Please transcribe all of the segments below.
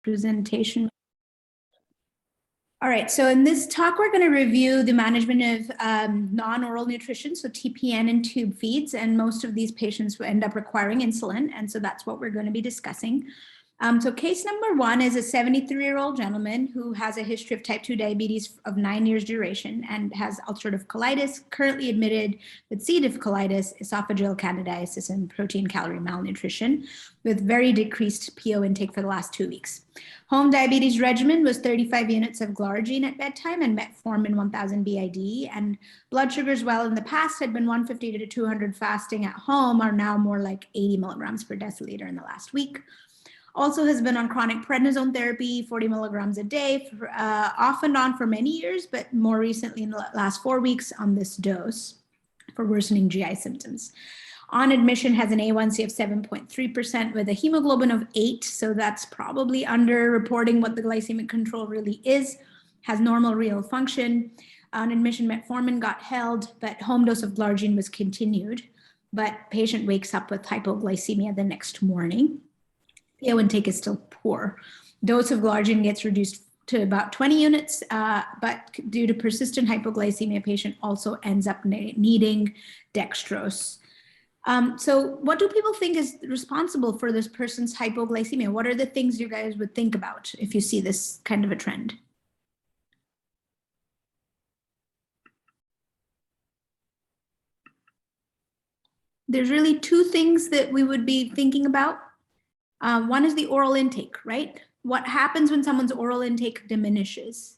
presentation. All right, so in this talk, we're going to review the management of non-oral nutrition, so TPN and tube feeds, and most of these patients will end up requiring insulin, and so that's what we're going to be discussing. So case number one is a 73-year-old gentleman who has a history of type 2 diabetes of 9 years duration and has ulcerative colitis, currently admitted with C. diff colitis, esophageal candidiasis, and protein calorie malnutrition with very decreased PO intake for the last 2 weeks. Home diabetes regimen was 35 units of glargine at bedtime and metformin 1000 BID, and blood sugars, while in the past had been 150 to 200 fasting at home, are now more like 80 milligrams per deciliter in the last week. Also has been on chronic prednisone therapy, 40 milligrams a day, off and on for many years, but more recently in the last 4 weeks on this dose for worsening GI symptoms. On admission has an A1C of 7.3% with a hemoglobin of 8, so that's probably under-reporting what the glycemic control really is, has normal renal function. On admission, metformin got held, but home dose of glargine was continued, but patient wakes up with hypoglycemia the next morning. PO intake is still poor. Dose of glargine gets reduced to about 20 units, but due to persistent hypoglycemia, patient also ends up needing dextrose. So what do people think is responsible for this person's hypoglycemia? What are the things you guys would think about if you see this kind of a trend? There's really two things that we would be thinking about. One is the oral intake, right? What happens when someone's oral intake diminishes?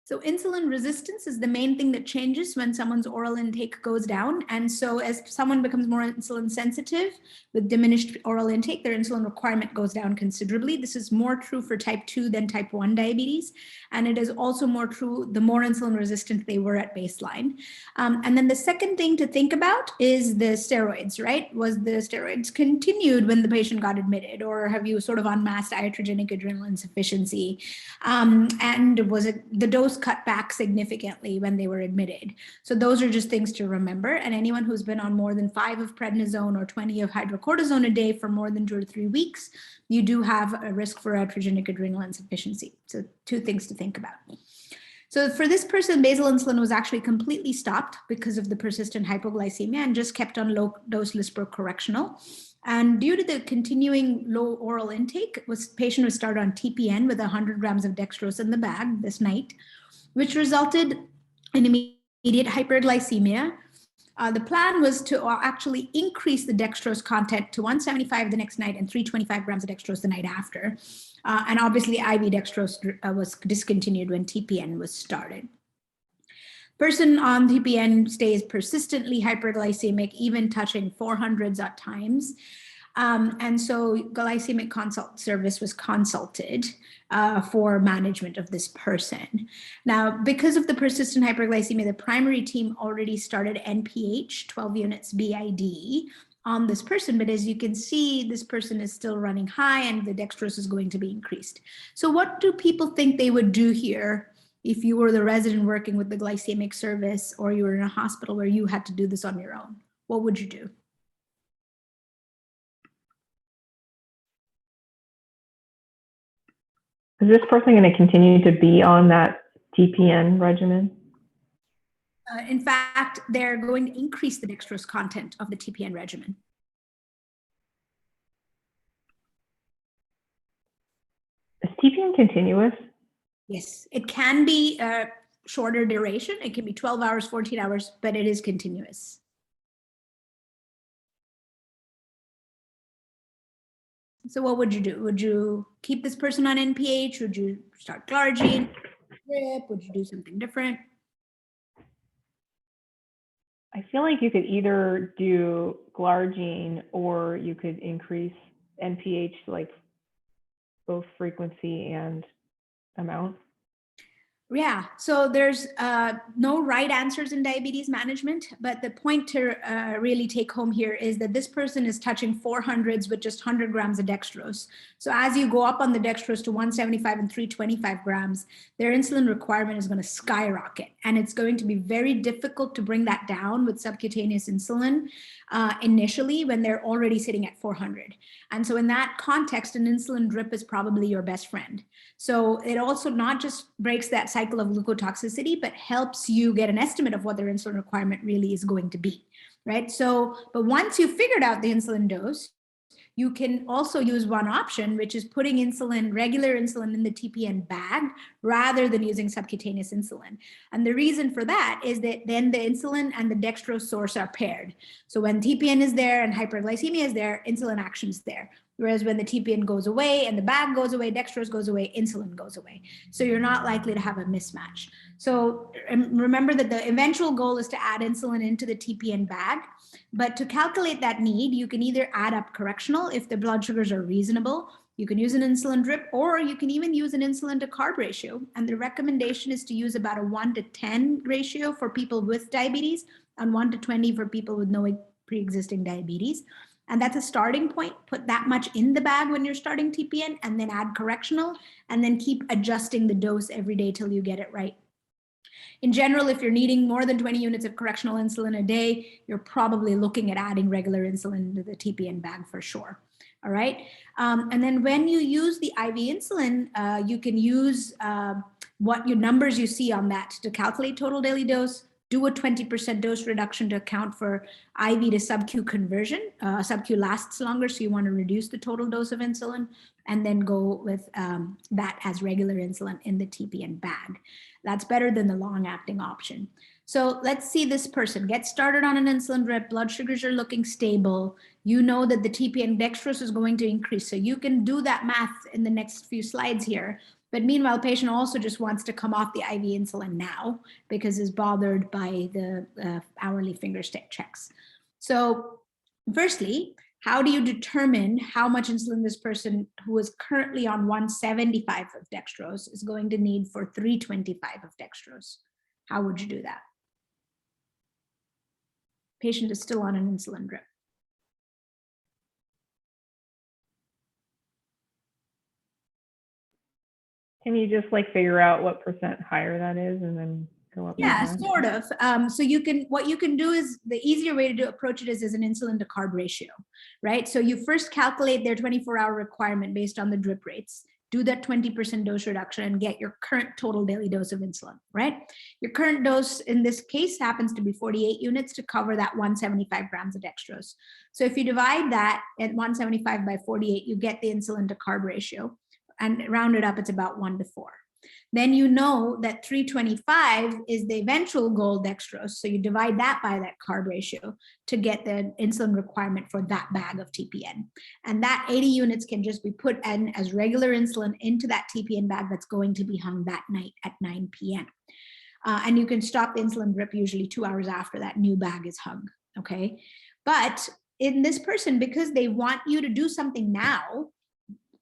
So insulin resistance is the main thing that changes when someone's oral intake goes down. And so as someone becomes more insulin sensitive with diminished oral intake, their insulin requirement goes down considerably. This is more true for type 2 than type 1 diabetes. And it is also more true the more insulin resistant they were at baseline. And then the second thing to think about is the steroids, right? Was the steroids continued when the patient got admitted, or have you sort of unmasked iatrogenic adrenal insufficiency? And was it the dose cut back significantly when they were admitted? So those are just things to remember. And anyone who's been on more than 5 of prednisone or 20 of hydrocortisone a day for more than 2 or 3 weeks, you do have a risk for iatrogenic adrenal insufficiency. So 2 things to think about. So for this person, basal insulin was actually completely stopped because of the persistent hypoglycemia and just kept on low dose lispro-correctional. And due to the continuing low oral intake, patient was started on TPN with 100 grams of dextrose in the bag this night, which resulted in immediate hyperglycemia. The plan was to actually increase the dextrose content to 175 the next night and 325 grams of dextrose the night after. And obviously IV dextrose was discontinued when TPN was started. Person on TPN stays persistently hyperglycemic, even touching 400s at times. And so glycemic consult service was consulted for management of this person. Now, because of the persistent hyperglycemia, the primary team already started NPH, 12 units BID, on this person. But as you can see, this person is still running high and the dextrose is going to be increased. So what do people think they would do here if you were the resident working with the glycemic service, or you were in a hospital where you had to do this on your own? What would you do? Is this person going to continue to be on that TPN regimen? In fact, they're going to increase the dextrose content of the TPN regimen. Is TPN continuous? Yes, it can be a shorter duration. It can be 12 hours, 14 hours, but it is continuous. So what would you do? Would you keep this person on NPH? Would you start glargine? Would you do something different? I feel like you could either do glargine or you could increase NPH, like both frequency and amount. Yeah, so there's no right answers in diabetes management, but the point to really take home here is that this person is touching 400s with just 100 grams of dextrose. So as you go up on the dextrose to 175 and 325 grams, their insulin requirement is going to skyrocket. And it's going to be very difficult to bring that down with subcutaneous insulin. initially when they're already sitting at 400. And so in that context, an insulin drip is probably your best friend. So it also not just breaks that cycle of glucotoxicity, but helps you get an estimate of what their insulin requirement really is going to be, right? So, but once you've figured out the insulin dose, you can also use one option, which is putting insulin, regular insulin in the TPN bag rather than using subcutaneous insulin. And the reason for that is that then the insulin and the dextrose source are paired. So when TPN is there and hyperglycemia is there, insulin action is there. Whereas when the TPN goes away and the bag goes away, dextrose goes away, insulin goes away. So you're not likely to have a mismatch. So remember that the eventual goal is to add insulin into the TPN bag. But to calculate that need, you can either add up correctional if the blood sugars are reasonable. You can use an insulin drip, or you can even use an insulin to carb ratio. And the recommendation is to use about a 1:10 ratio for people with diabetes and 1:20 for people with no pre-existing diabetes. And that's a starting point. Put that much in the bag when you're starting TPN, and then add correctional, and then keep adjusting the dose every day till you get it right. In general, if you're needing more than 20 units of correctional insulin a day, you're probably looking at adding regular insulin into the TPN bag for sure. All right. And then when you use the IV insulin, you can use what your numbers you see on that to calculate total daily dose. Do a 20% dose reduction to account for IV to sub-Q conversion. Sub-Q lasts longer, so you want to reduce the total dose of insulin, and then go with that as regular insulin in the TPN bag. That's better than the long-acting option. So let's see this person get started on an insulin drip. Blood sugars are looking stable. You know that the TPN dextrose is going to increase, so you can do that math in the next few slides here. But meanwhile, the patient also just wants to come off the IV insulin now because is bothered by the hourly finger stick checks. So firstly, how do you determine how much insulin this person who is currently on 175 of dextrose is going to need for 325 of dextrose? How would you do that? Patient is still on an insulin drip. Can you just like figure out what percent higher that is and then go up? Yeah, sort of. So you can, what you can do is, the easier way to approach it is as an insulin to carb ratio, right? So you first calculate their 24-hour requirement based on the drip rates, do that 20% dose reduction and get your current total daily dose of insulin, right? Your current dose in this case happens to be 48 units to cover that 175 grams of dextrose. So if you divide that at 175 by 48, you get the insulin to carb ratio, and round it up, it's about 1:4. Then you know that 325 is the eventual goal dextrose. So you divide that by that carb ratio to get the insulin requirement for that bag of TPN. And that 80 units can just be put in as regular insulin into that TPN bag that's going to be hung that night at 9 p.m. And you can stop the insulin drip usually 2 hours after that new bag is hung, okay? But in this person, because they want you to do something now,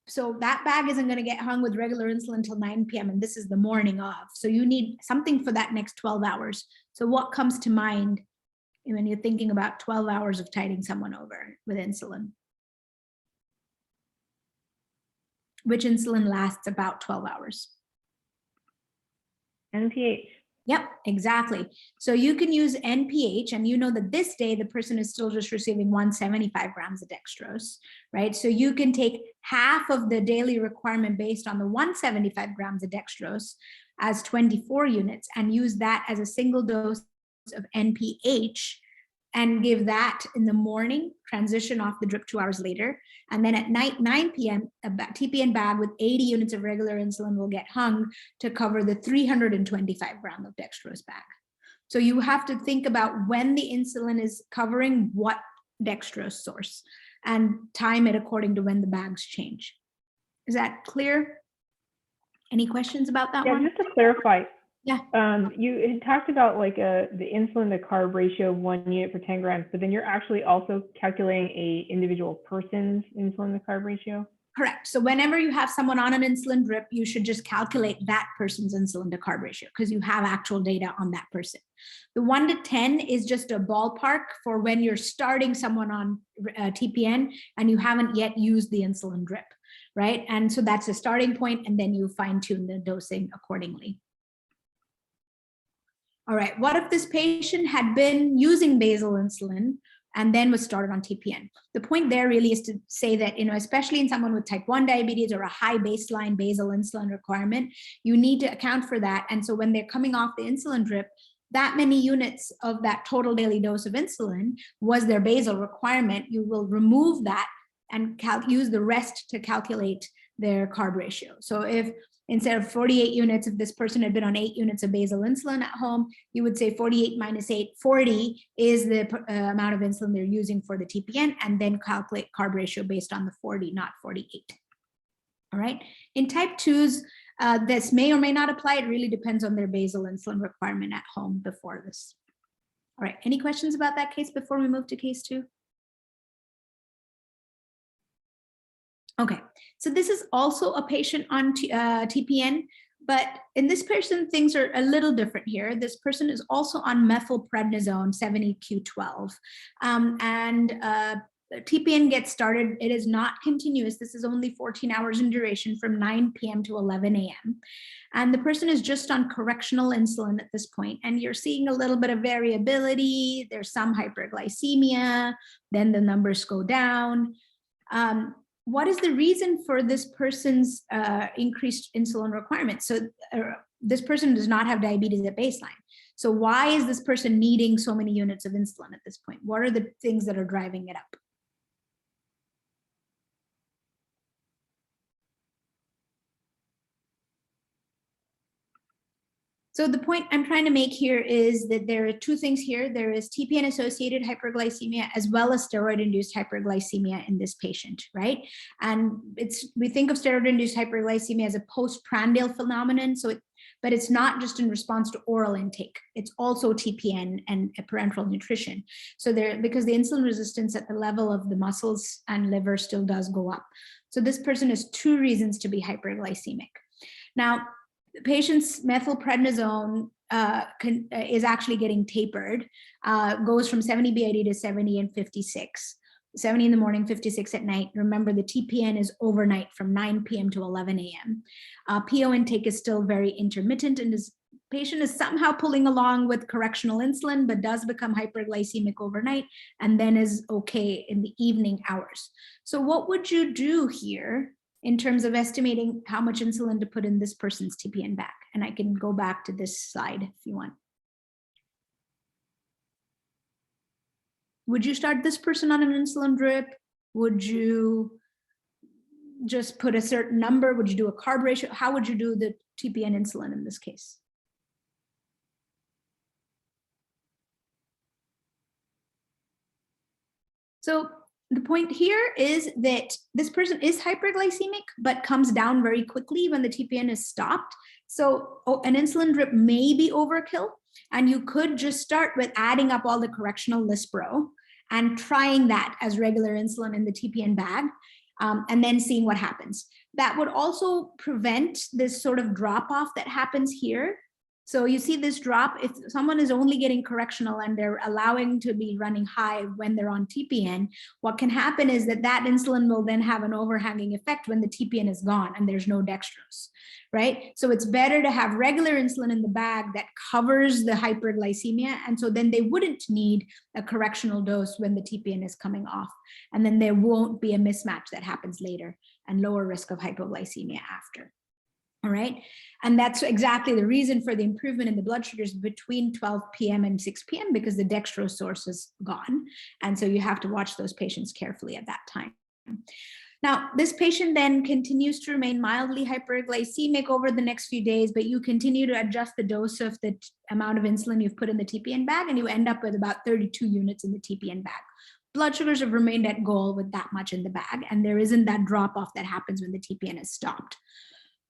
so that bag isn't going to get hung with regular insulin until 9 p.m. and this is the morning of. So you need something for that next 12 hours. So what comes to mind when you're thinking about 12 hours of tiding someone over with insulin? Which insulin lasts about 12 hours? NPH. Yep, exactly. So you can use NPH, and you know that this day the person is still just receiving 175 grams of dextrose, right? So you can take half of the daily requirement based on the 175 grams of dextrose as 24 units and use that as a single dose of NPH and give that in the morning, transition off the drip 2 hours later. And then at night, 9 p.m., a TPN bag with 80 units of regular insulin will get hung to cover the 325 gram of dextrose bag. So you have to think about when the insulin is covering what dextrose source and time it according to when the bags change. Is that clear? Any questions about that one? Yeah, just to clarify. Yeah. You had talked about like the insulin to carb ratio of 1 unit per 10 grams, but then you're actually also calculating a individual person's insulin to carb ratio? Correct. So whenever you have someone on an insulin drip, you should just calculate that person's insulin to carb ratio because you have actual data on that person. The 1 to 10 is just a ballpark for when you're starting someone on TPN and you haven't yet used the insulin drip, right? And so that's a starting point, and then you fine tune the dosing accordingly. All right, what if this patient had been using basal insulin and then was started on TPN. The point there really is to say that, especially in someone with type 1 diabetes or a high baseline basal insulin requirement, you need to account for that. And so when they're coming off the insulin drip, that many units of that total daily dose of insulin was their basal requirement. You will remove that and use the rest to calculate their carb ratio. So if instead of 48 units, if this person had been on 8 units of basal insulin at home, you would say 48 minus 8, 40 is the amount of insulin they're using for the TPN, and then calculate carb ratio based on the 40, not 48. All right. In type 2s, this may or may not apply. It really depends on their basal insulin requirement at home before this. All right. Any questions about that case before we move to case 2? Okay, so this is also a patient on TPN, but in this person, things are a little different here. This person is also on methylprednisone 70Q12, and TPN gets started. It is not continuous. This is only 14 hours in duration from 9 p.m. to 11 a.m. And the person is just on correctional insulin at this point, and you're seeing a little bit of variability. There's some hyperglycemia, then the numbers go down. What is the reason for this person's increased insulin requirement? So this person does not have diabetes at baseline. So why is this person needing so many units of insulin at this point? What are the things that are driving it up? So the point I'm trying to make here is that there are two things here. There is TPN-associated hyperglycemia as well as steroid-induced hyperglycemia in this patient, right? And we think of steroid-induced hyperglycemia as a postprandial phenomenon, but it's not just in response to oral intake. It's also TPN and parenteral nutrition. So because the insulin resistance at the level of the muscles and liver still does go up. So this person has 2 reasons to be hyperglycemic. Now, the patient's methylprednisone is actually getting tapered, goes from 70 BID to 70 and 56. 70 in the morning, 56 at night. Remember, the TPN is overnight from 9 p.m. to 11 a.m. PO intake is still very intermittent, and this patient is somehow pulling along with correctional insulin, but does become hyperglycemic overnight and then is okay in the evening hours. So what would you do here in terms of estimating how much insulin to put in this person's TPN bag? And I can go back to this slide if you want. Would you start this person on an insulin drip? Would you just put a certain number? Would you do a carb ratio? How would you do the TPN insulin in this case? So the point here is that this person is hyperglycemic, but comes down very quickly when the TPN is stopped. So an insulin drip may be overkill, and you could just start with adding up all the correctional Lispro and trying that as regular insulin in the TPN bag, and then seeing what happens. That would also prevent this sort of drop off that happens here. So you see this drop, if someone is only getting correctional and they're allowing to be running high when they're on TPN, what can happen is that insulin will then have an overhanging effect when the TPN is gone and there's no dextrose, right? So it's better to have regular insulin in the bag that covers the hyperglycemia. And so then they wouldn't need a correctional dose when the TPN is coming off. And then there won't be a mismatch that happens later and lower risk of hypoglycemia after. All right. And that's exactly the reason for the improvement in the blood sugars between 12 p.m. and 6 p.m. because the dextrose source is gone. And so you have to watch those patients carefully at that time. Now, this patient then continues to remain mildly hyperglycemic over the next few days, but you continue to adjust the dose of the amount of insulin you've put in the TPN bag, and you end up with about 32 units in the TPN bag. Blood sugars have remained at goal with that much in the bag, and there isn't that drop off that happens when the TPN is stopped.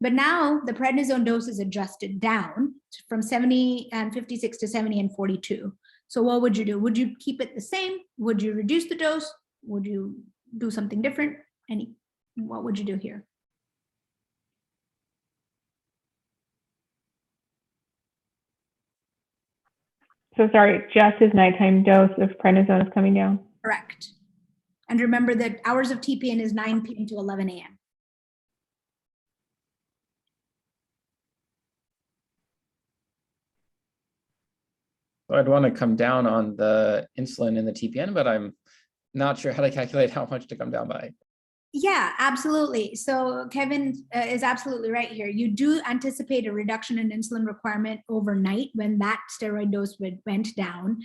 But now the prednisone dose is adjusted down from 70 and 56 to 70 and 42. So what would you do? Would you keep it the same? Would you reduce the dose? Would you do something different? What would you do here? So sorry, just his nighttime dose of prednisone is coming down? Correct. And remember that hours of TPN is 9 p.m. to 11 a.m. So I'd want to come down on the insulin and the TPN, but I'm not sure how to calculate how much to come down by. Yeah, absolutely. So Kevin is absolutely right here. You do anticipate a reduction in insulin requirement overnight when that steroid dose went down.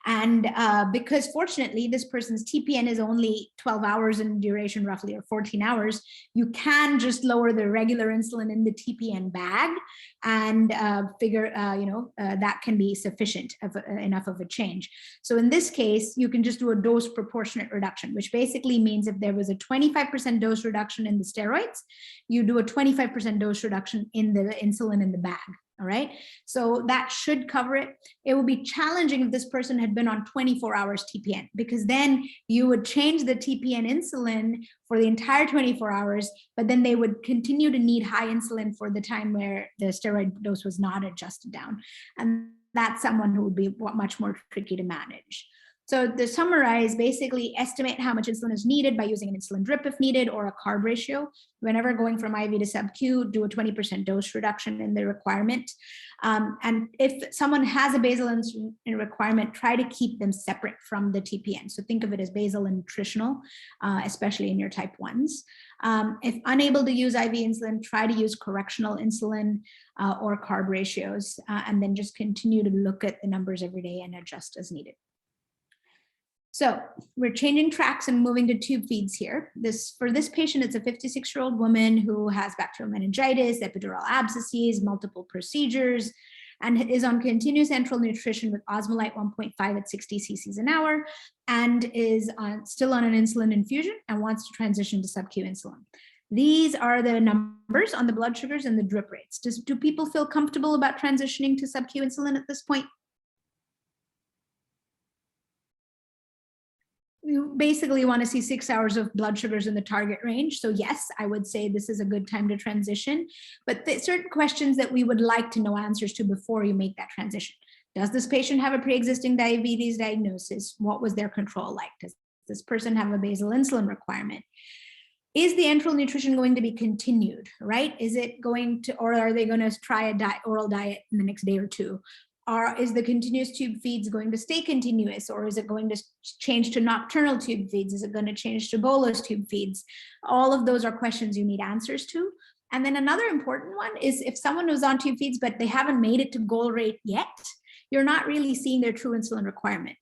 And because fortunately, this person's TPN is only 12 hours in duration, roughly, or 14 hours, you can just lower the regular insulin in the TPN bag and figure, that can be sufficient enough of a change. So in this case, you can just do a dose proportionate reduction, which basically means if there was a 25% dose reduction in the steroids, you do a 25% dose reduction in the insulin in the bag. All right, so that should cover it. It would be challenging if this person had been on 24 hours TPN, because then you would change the TPN insulin for the entire 24 hours, but then they would continue to need high insulin for the time where the steroid dose was not adjusted down. And that's someone who would be much more tricky to manage. So to summarize, basically estimate how much insulin is needed by using an insulin drip if needed, or a carb ratio. Whenever going from IV to sub-Q, do a 20% dose reduction in the requirement. And if someone has a basal insulin requirement, try to keep them separate from the TPN. So think of it as basal and nutritional, especially in your type 1s. If unable to use IV insulin, try to use correctional insulin or carb ratios, and then just continue to look at the numbers every day and adjust as needed. So we're changing tracks and moving to tube feeds here. For this patient, it's a 56-year-old woman who has bacterial meningitis, epidural abscesses, multiple procedures, and is on continuous enteral nutrition with osmolyte 1.5 at 60 cc's an hour, and is still on an insulin infusion and wants to transition to sub-Q insulin. These are the numbers on the blood sugars and the drip rates. Do people feel comfortable about transitioning to sub-Q insulin at this point? You basically want to see 6 hours of blood sugars in the target range. So yes, I would say this is a good time to transition, but certain questions that we would like to know answers to before you make that transition. Does this patient have a pre-existing diabetes diagnosis? What was their control like? Does this person have a basal insulin requirement? Is the enteral nutrition going to be continued, right? Is it going to, or are they going to try a oral diet in the next day or two? Is the continuous tube feeds going to stay continuous, or is it going to change to nocturnal tube feeds? Is it going to change to bolus tube feeds? All of those are questions you need answers to. And then another important one is if someone was on tube feeds, but they haven't made it to goal rate yet, you're not really seeing their true insulin requirement,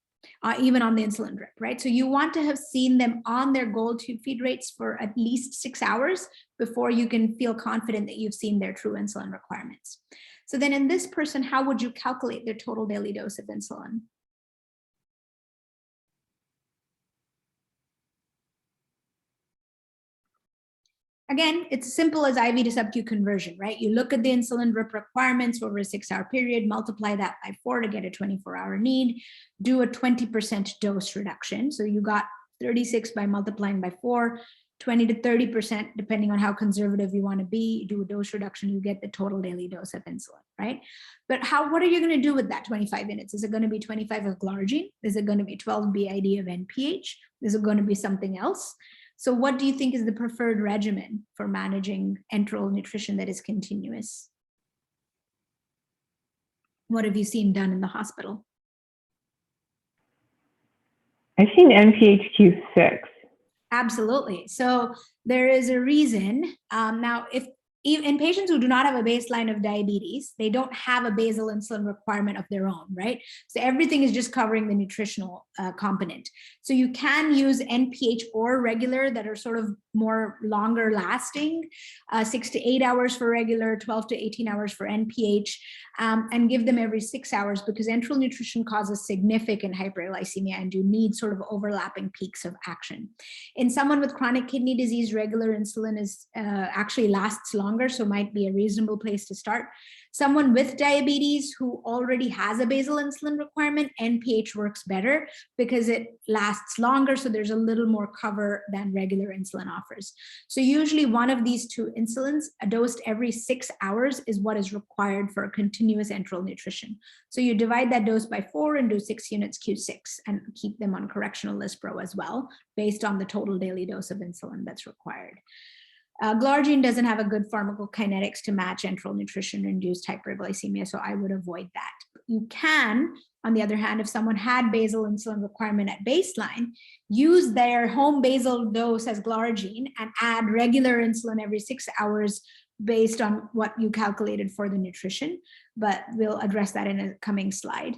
even on the insulin drip, right? So you want to have seen them on their goal tube feed rates for at least 6 hours before you can feel confident that you've seen their true insulin requirements. So then in this person, how would you calculate their total daily dose of insulin? Again, it's as simple as IV to sub-Q conversion, right? You look at the insulin drip requirements over a 6-hour period, multiply that by 4 to get a 24-hour need, do a 20% dose reduction. So you got 36 by multiplying by 4, 20 to 30%, depending on how conservative you want to be, do a dose reduction, you get the total daily dose of insulin, right? But what are you going to do with that 25 minutes? Is it going to be 25 of glargine? Is it going to be 12 BID of NPH? Is it going to be something else? So what do you think is the preferred regimen for managing enteral nutrition that is continuous? What have you seen done in the hospital? I've seen NPH Q6. Absolutely. So there is a reason. Now, if in patients who do not have a baseline of diabetes, they don't have a basal insulin requirement of their own, right? So everything is just covering the nutritional component. So you can use NPH or regular that are sort of more longer lasting, 6 to 8 hours for regular, 12 to 18 hours for NPH, and give them every 6 hours, because enteral nutrition causes significant hyperglycemia and you need sort of overlapping peaks of action. In someone with chronic kidney disease, regular insulin is actually lasts longer, so might be a reasonable place to start. Someone with diabetes who already has a basal insulin requirement, NPH works better because it lasts longer, so there's a little more cover than regular insulin offers. So usually one of these two insulins dosed every 6 hours is what is required for a continuous enteral nutrition. So you divide that dose by 4 and do 6 units Q6 and keep them on correctional Lispro as well, based on the total daily dose of insulin that's required. Glargine doesn't have a good pharmacokinetics to match enteral nutrition-induced hyperglycemia, so I would avoid that. You can, on the other hand, if someone had basal insulin requirement at baseline, use their home basal dose as glargine and add regular insulin every 6 hours based on what you calculated for the nutrition, but we'll address that in a coming slide.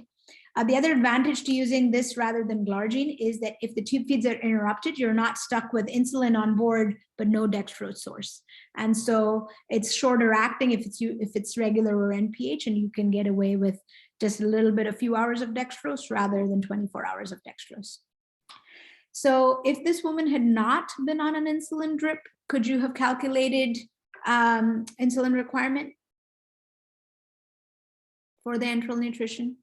The other advantage to using this rather than glargine is that if the tube feeds are interrupted, you're not stuck with insulin on board, but no dextrose source. And so it's shorter acting if it's regular or NPH, and you can get away with just a few hours of dextrose rather than 24 hours of dextrose. So if this woman had not been on an insulin drip, could you have calculated insulin requirement for the enteral nutrition?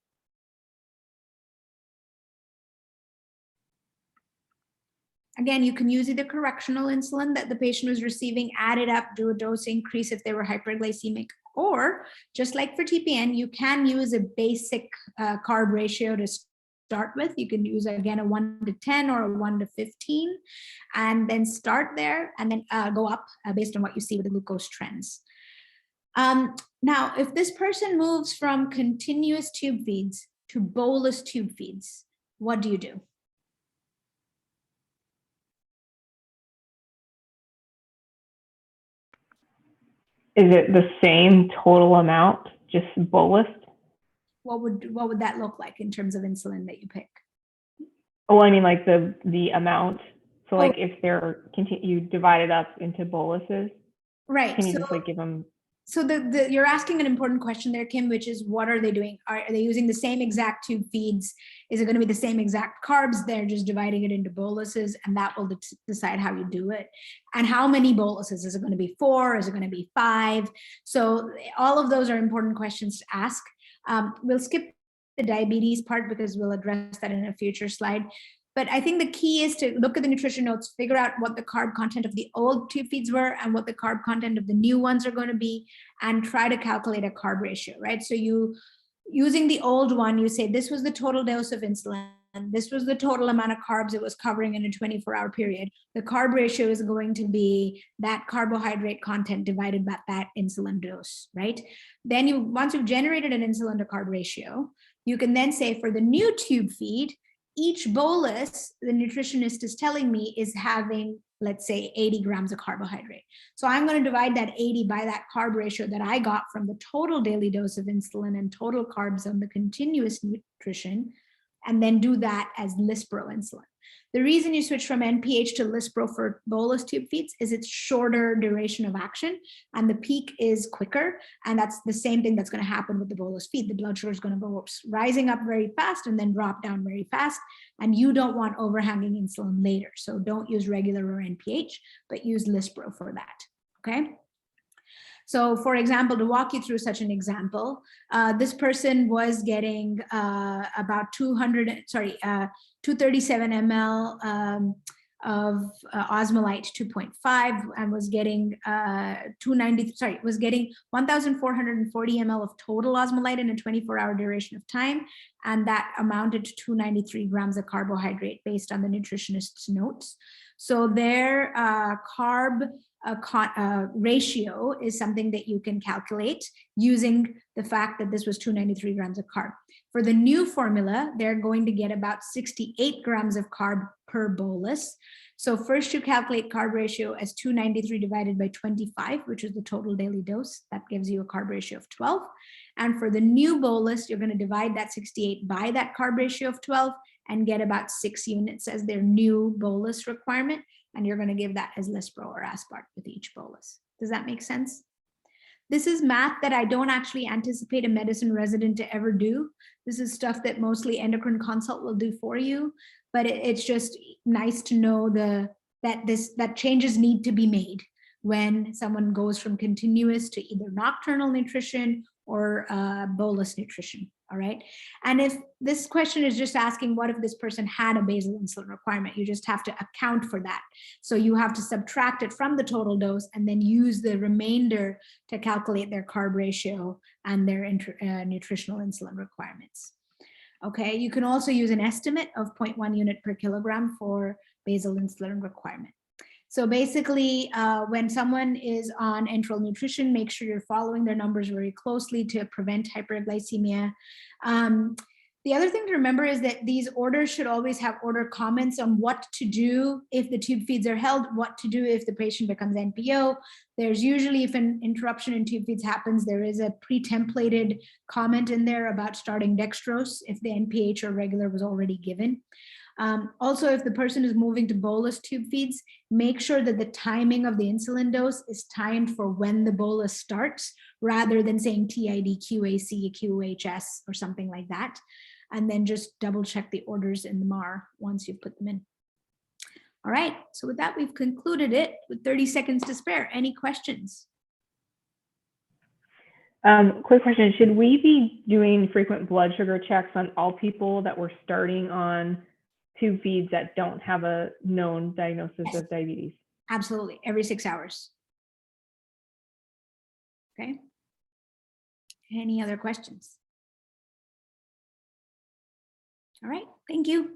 Again, you can use either correctional insulin that the patient was receiving, add it up, do a dose increase if they were hyperglycemic, or just like for TPN, you can use a basic carb ratio to start with. You can use, again, a 1:10 or a 1:15, and then start there and then go up based on what you see with the glucose trends. Now, if this person moves from continuous tube feeds to bolus tube feeds, what do you do? Is it the same total amount, just bolus? What would that look like in terms of insulin that you pick? Oh, I mean, like the amount. So, like, if they're you divide it up into boluses, right? Can you just like give them? So you're asking an important question there, Kim, which is what are they doing? Are they using the same exact tube feeds? Is it going to be the same exact carbs? They're just dividing it into boluses, and that will decide how you do it. And how many boluses? Is it going to be 4? Is it going to be 5? So all of those are important questions to ask. We'll skip the diabetes part because we'll address that in a future slide. But I think the key is to look at the nutrition notes, figure out what the carb content of the old tube feeds were and what the carb content of the new ones are going to be, and try to calculate a carb ratio, right? So using the old one, you say this was the total dose of insulin, this was the total amount of carbs it was covering in a 24-hour period. The carb ratio is going to be that carbohydrate content divided by that insulin dose, right? Then once you've generated an insulin to carb ratio, you can then say for the new tube feed, each bolus, the nutritionist is telling me, is having, let's say, 80 grams of carbohydrate. So I'm going to divide that 80 by that carb ratio that I got from the total daily dose of insulin and total carbs on the continuous nutrition, and then do that as Lispro insulin. The reason you switch from NPH to Lispro for bolus tube feeds is it's shorter duration of action and the peak is quicker. And that's the same thing that's going to happen with the bolus feed. The blood sugar is going to go rising up very fast and then drop down very fast. And you don't want overhanging insulin later. So don't use regular or NPH, but use Lispro for that. Okay. So for example, to walk you through such an example, this person was getting about 237 ml of osmolite 2.5 and was getting 1,440 ml of total osmolite in a 24-hour duration of time. And that amounted to 293 grams of carbohydrate based on the nutritionist's notes. So their carb ratio is something that you can calculate using the fact that this was 293 grams of carb. For the new formula, they're going to get about 68 grams of carb per bolus. So first you calculate carb ratio as 293 divided by 25, which is the total daily dose. That gives you a carb ratio of 12. And for the new bolus, you're going to divide that 68 by that carb ratio of 12 and get about 6 units as their new bolus requirement. And you're going to give that as Lispro or Aspart with each bolus. Does that make sense? This is math that I don't actually anticipate a medicine resident to ever do. This is stuff that mostly endocrine consult will do for you, but it's just nice to know that changes need to be made when someone goes from continuous to either nocturnal nutrition or bolus nutrition. All right. And if this question is just asking, what if this person had a basal insulin requirement? You just have to account for that. So you have to subtract it from the total dose and then use the remainder to calculate their carb ratio and their nutritional insulin requirements. Okay. You can also use an estimate of 0.1 unit per kilogram for basal insulin requirement. So basically, when someone is on enteral nutrition, make sure you're following their numbers very closely to prevent hyperglycemia. The other thing to remember is that these orders should always have order comments on what to do if the tube feeds are held, what to do if the patient becomes NPO. There's usually, if an interruption in tube feeds happens, there is a pre-templated comment in there about starting dextrose if the NPH or regular was already given. Also, if the person is moving to bolus tube feeds, make sure that the timing of the insulin dose is timed for when the bolus starts, rather than saying TID, QAC, QHS, or something like that. And then just double check the orders in the MAR once you've put them in. All right, so with that, we've concluded it with 30 seconds to spare. Any questions? Quick question, should we be doing frequent blood sugar checks on all people that we're starting on tube feeds that don't have a known diagnosis of diabetes? Absolutely, every 6 hours. Okay. Any other questions? All right, thank you.